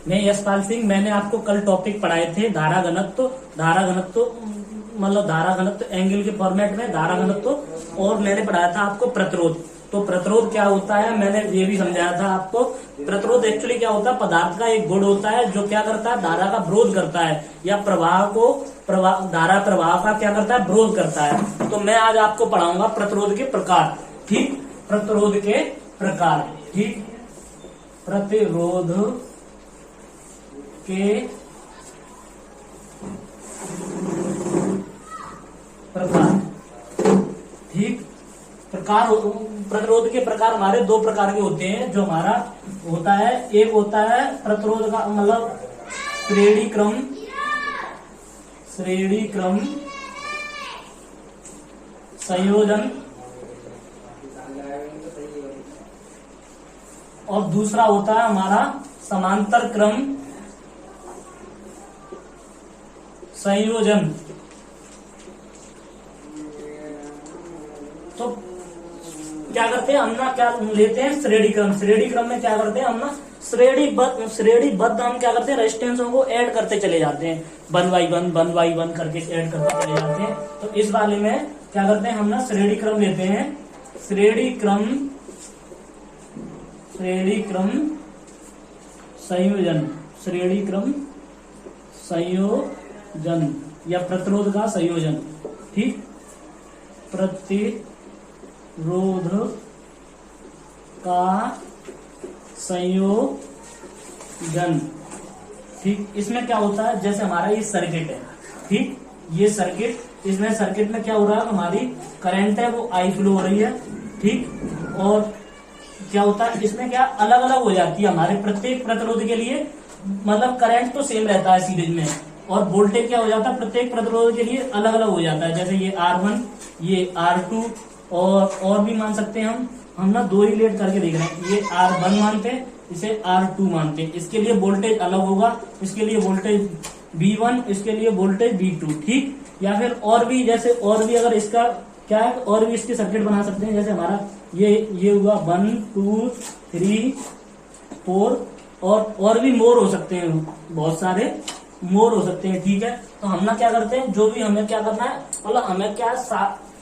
मैं यशपाल सिंह। मैंने आपको कल टॉपिक पढ़ाए थे धारा घनत्व। धारा घनत्व मतलब धारा घनत्व एंगल के फॉर्मेट में धारा घनत्व, और मैंने पढ़ाया था आपको प्रतिरोध। तो प्रतिरोध क्या होता है मैंने ये भी समझाया था आपको। प्रतिरोध एक्चुअली क्या होता है, पदार्थ का एक गुण होता है जो क्या करता है, धारा का विरोध करता है, या धारा प्रवाह का क्या करता है, विरोध करता है। तो मैं आज आपको पढ़ाऊंगा प्रतिरोध के प्रकार। ठीक, प्रतिरोध के प्रकार। ठीक, प्रतिरोध के प्रकार। ठीक, प्रकार प्रतिरोध के प्रकार हमारे दो प्रकार के होते हैं। जो हमारा होता है, एक होता है प्रतिरोध का मतलब श्रेणी क्रम संयोजन, और दूसरा होता है हमारा समांतर क्रम संयोजन। तो क्या करते हैं हम ना, क्या लेते हैं श्रेणी क्रम। श्रेणी क्रम में क्या करते हैं हम ना, श्रेणीबद्ध हम क्या करते हैं, रेजिस्टेंसों को ऐड करते चले जाते हैं, 1 करके ऐड करते चले जाते हैं। तो इस वाले में क्या करते हैं हम ना, श्रेणी क्रम लेते हैं। श्रेणी क्रम संयोजन, श्रेणी क्रम संयोजन या प्रतिरोध का संयोजन। ठीक, प्रतिरोध का संयोजन। ठीक, इसमें क्या होता है, जैसे हमारा ये सर्किट है। ठीक, ये सर्किट, इसमें सर्किट में क्या हो रहा है, हमारी करंट है वो आई फ्लो हो रही है। ठीक, और क्या होता है इसमें क्या अलग अलग हो जाती है हमारे प्रत्येक प्रतिरोध के लिए, मतलब करंट तो सेम रहता है सीरीज में, और वोल्टेज क्या हो जाता है प्रत्येक प्रतिरोध के लिए अलग अलग हो जाता है। जैसे ये R1, ये R2, और भी मान सकते हैं हम ना दो रिलेट करके देख रहे हैं। ये R1 मानते हैं, इसे R2 मानते हैं। इसके लिए वोल्टेज अलग होगा, इसके लिए वोल्टेज V1, इसके लिए वोल्टेज V2। ठीक, या फिर और भी, जैसे और भी अगर इसका क्या है, और भी इसके सर्किट बना सकते हैं। जैसे हमारा ये हुआ 1 2 3 4, और भी मोर हो सकते हैं, बहुत सारे मोर हो सकते हैं। ठीक है, तो हम ना क्या करते हैं, जो भी हमें क्या करना है, मतलब हमें क्या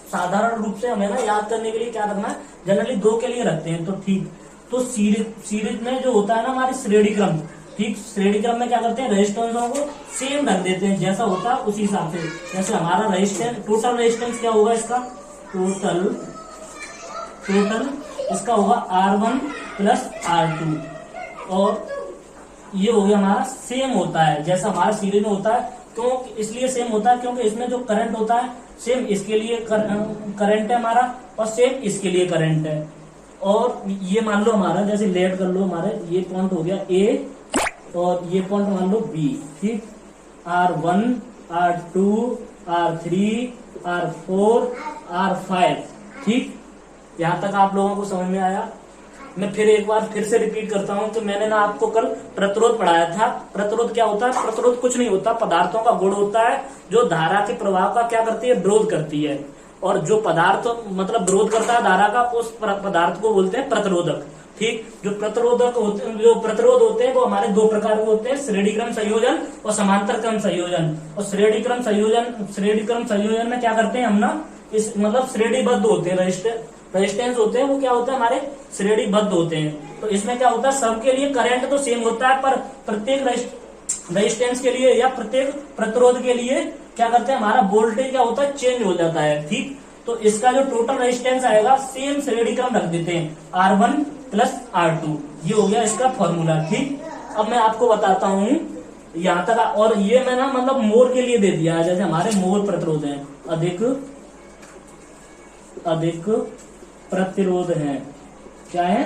साधारण रूप से हमें ना याद करने के लिए क्या करना है, जनरली 2 के लिए रखते हैं। तो ठीक, तो सीरीज में जो होता है ना हमारी श्रेणी क्रम। ठीक, श्रेणी क्रम में क्या करते हैं, रेजिस्टेंसों को सेम रख देते हैं, जैसा होता है उसी हिसाब से। जैसे हमारा रेजिस्टेंस, टोटल रेजिस्टेंस क्या होगा इसका, टोटल इसका होगा R1 प्लस R2, और ये हो गया हमारा सेम होता है जैसा हमारा सीरीज में होता है। क्यों इसलिए सेम होता है, क्योंकि इसमें जो करंट होता है सेम इसके लिए करंट है हमारा, और सेम इसके लिए करंट है। और ये मान लो हमारा, जैसे लेट कर लो, हमारे ये पॉइंट हो गया A, और ये पॉइंट मान लो B। ठीक, R1 R2 R3 R4 R5। ठीक, यहाँ तक आप लोगों को समझ में आया। मैं फिर एक बार फिर से रिपीट करता हूँ कि मैंने ना आपको कल प्रतिरोध पढ़ाया था। प्रतिरोध क्या होता है, प्रतिरोध कुछ नहीं होता, पदार्थों का गुण होता है जो धारा के प्रवाह का क्या करती है, विरोध करती है। और जो पदार्थ मतलब विरोध करता है धारा का, उस पदार्थ को बोलते हैं प्रतिरोधक। ठीक, जो प्रतिरोध होते हैं वो हमारे दो प्रकार के होते हैं, श्रेणी क्रम संयोजन और समांतर क्रम संयोजन। और श्रेणी क्रम संयोजन में क्या करते हैं हम ना, इस मतलब श्रेणीबद्ध होते हैं, रेजिस्टेंस होते हैं वो क्या होता है हमारे श्रेणीबद्ध होते हैं। तो इसमें क्या होता है, सबके लिए करंट तो सेम होता है, पर प्रत्येक रेजिस्टेंस के लिए या प्रत्येक प्रतिरोध के लिए क्या करते हैं, हमारा वोल्टेज क्या होता है, चेंज हो जाता है। ठीक, तो इसका जो टोटल रेजिस्टेंस आएगा सेम श्रेणी क्रम रख देते हैं, R1 प्लस R2। ये हो गया इसका फॉर्मूला। ठीक, अब मैं आपको बताता हूँ यहाँ तक, और ये मैं ना मतलब मोर के लिए दे दिया है। जैसे हमारे मोर प्रतिरोध है, अधिक प्रतिरोध है, क्या है,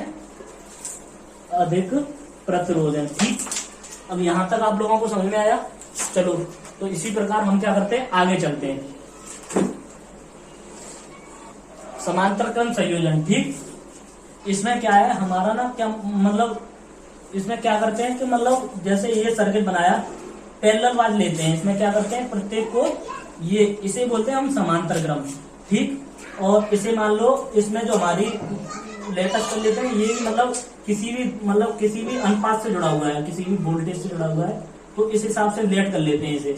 अधिक प्रतिरोध है। ठीक, अब यहां तक आप लोगों को समझ में आया। चलो, तो इसी प्रकार हम क्या करते हैं, आगे चलते हैं। समांतर क्रम संयोजन। ठीक, इसमें क्या है हमारा ना, क्या मतलब इसमें क्या करते हैं कि मतलब जैसे ये सर्किट बनाया, पैरेलल वाइज लेते हैं। इसमें क्या करते हैं, प्रत्येक को ये इसे बोलते हैं हम समांतर क्रम। ठीक, और इसे मान लो, इसमें जो हमारी लेटेस्ट कर लेते हैं, ये भी मतलब किसी भी अनुपात से जुड़ा हुआ है, किसी भी वोल्टेज से जुड़ा हुआ है, तो इस हिसाब से रिलेट कर लेते हैं इसे।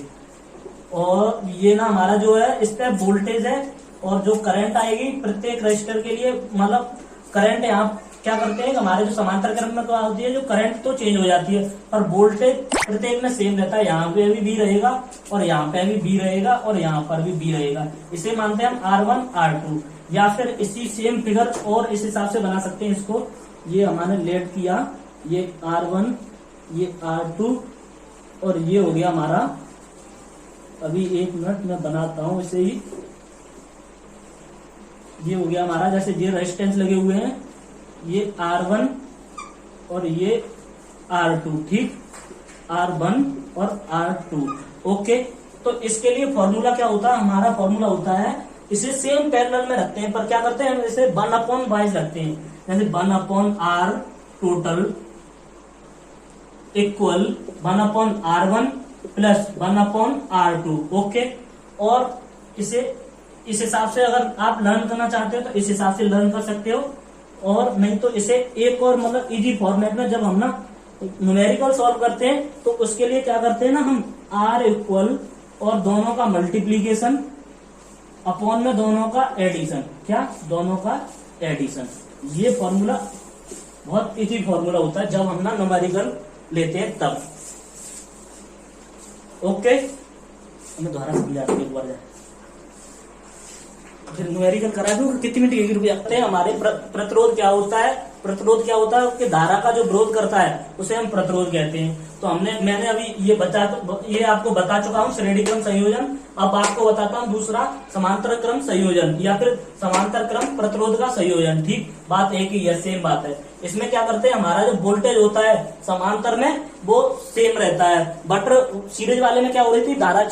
और ये ना हमारा जो है स्टेप वोल्टेज है, और जो करंट आएगी प्रत्येक रजिस्टर के लिए, मतलब करंट यहाँ क्या करते हैं हमारे जो समांतर क्रम में क्या होती है, जो करंट तो चेंज हो जाती है पर वोल्टेज प्रत्येक में सेम रहता है। यहाँ पे भी बी रहेगा और यहाँ पे भी बी रहेगा और यहाँ पर भी बी रहेगा। इसे मानते हैं हम R1 R2, या फिर इसी सेम फिगर और इस हिसाब से बना सकते हैं इसको। ये हमने लेट किया, ये R1, ये R2 और ये हो गया हमारा, अभी 1 मिनट में बनाता हूं इसे ही। ये हो गया हमारा, जैसे ये रेजिस्टेंस लगे हुए हैं, ये R1 और ये R2, ठीक, R1 और R2। ओके, तो इसके लिए फॉर्मूला क्या होता है, हमारा फॉर्मूला होता है, इसे सेम पैरेलल में रखते हैं पर क्या करते हैं हम इसे 1/वाइज रखते हैं। जैसे 1/R total equal 1/R1 plus 1/R2। Okay, और इसे इस हिसाब से अगर आप लर्न करना चाहते हो तो इस हिसाब से लर्न कर सकते हो, और नहीं तो इसे एक और मतलब इजी फॉर्मेट में जब हम ना न्यूमेरिकल सॉल्व करते हैं तो उसके लिए क्या करते हैं ना, हम R इक्वल और दोनों का मल्टीप्लीकेशन अपॉन में दोनों का एडिशन, क्या दोनों का एडिशन। ये फॉर्मूला बहुत इजी फॉर्मूला होता है जब हम ना न्यूमेरिकल लेते हैं तब। ओके, हमें दोबारा समझाते हैं एक बार जाए, फिर न्यूमेरिकल करा दूं कितनी मिनट की रुपया करते हैं। हमारे प्रतिरोध क्या होता है, प्रतिरोध क्या होता है कि धारा का जो विरोध करता है उसे हम प्रतिरोध कहते हैं। तो मैंने अभी ये आपको बता चुका हूँ श्रेणी क्रम संयोजन। अब आपको बताता हूँ दूसरा समांतर क्रम संयोजन या फिर समांतर क्रम प्रतिरोध का संयोजन। ठीक, बात एक ही है, सेम बात है। इसमें क्या करते हैं, हमारा जो वोल्टेज होता है समांतर में वो सेम रहता है, बट सीरीज वाले में क्या हो रही थी, धारा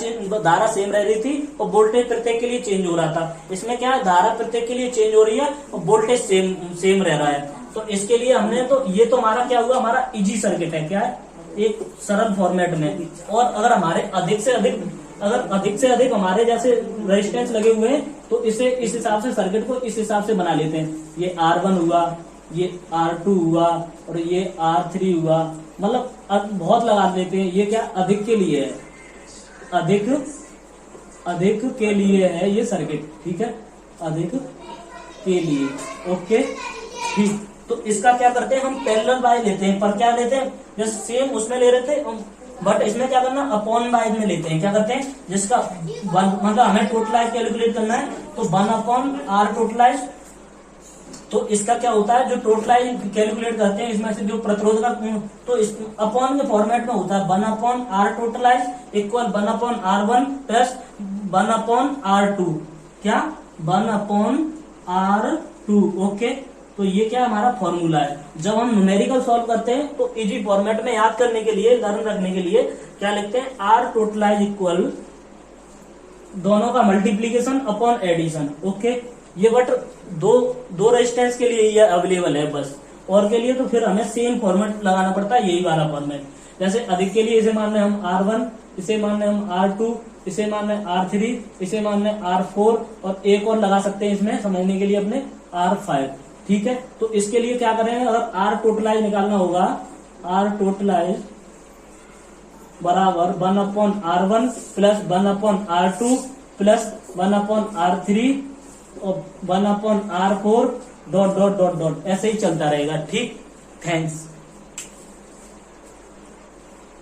सेम रह रही थी और वोल्टेज प्रत्येक के लिए चेंज हो रहा था। इसमें क्या है, धारा प्रत्येक के लिए चेंज हो रही है और वोल्टेज सेम रह रहा है। तो इसके लिए हमने तो ये तो हमारा क्या हुआ, हमारा इजी सर्किट है, क्या है, एक सरल फॉर्मेट में। और अगर हमारे अधिक से अधिक हमारे जैसे रेजिस्टेंस लगे हुए हैं तो इसे इस हिसाब से सर्किट को इस हिसाब से बना लेते हैं। ये R1 हुआ, ये R2 हुआ और ये R3 हुआ, मतलब बहुत लगा देते हैं। ये क्या अधिक के लिए है, अधिक के लिए है ये सर्किट, ठीक है, अधिक के लिए। ओके, ठीक, तो इसका क्या करते हैं हम पैरेलल वाइज लेते हैं, पर क्या लेते हैं जैसे सेम उसमें ले रहे थे, बट इसमें क्या करना अपॉन वाइज में लेते हैं। क्या करते हैं, जिसका मतलब हमें टोटलाइज कैलकुलेट करना है तो 1/R टोटलाइज। तो इसका क्या होता है, जो टोटलाइज कैलकुलेट करते हैं इसमें से जो प्रतिरोध का, तो इस अपॉन के फॉर्मेट में होता है 1/R टोटलाइज equal 1/R1 plus 1/R2, क्या 1/R2। ओके, तो ये क्या हमारा फॉर्मूला है। जब हम न्यूमेरिकल सॉल्व करते हैं तो इजी फॉर्मेट में याद करने के लिए, लर्न रखने के लिए क्या लिखते हैं, R टोटलाइज इक्वल दोनों का मल्टीप्लीकेशन अपॉन एडिशन। ओके, ये बट दो रेजिस्टेंस के लिए ये अवेलेबल है बस, और के लिए तो फिर हमें सेम फॉर्मेट लगाना पड़ता है, यही वाला फॉर्मेट। जैसे अधिक के लिए इसे मान रहे हम R1, इसे मान रहे हम R2, इसे मान रहे R3, इसे मान रहे R4 और एक और लगा सकते हैं इसमें समझने के लिए अपने R5। ठीक है, तो इसके लिए क्या करेंगे, अगर R टोटलाइज निकालना होगा, R टोटलाइज बराबर 1/R1 plus 1/R2 plus 1/R3 और 1/R4 dot dot dot dot, ऐसे ही चलता रहेगा। ठीक, थैंक्स।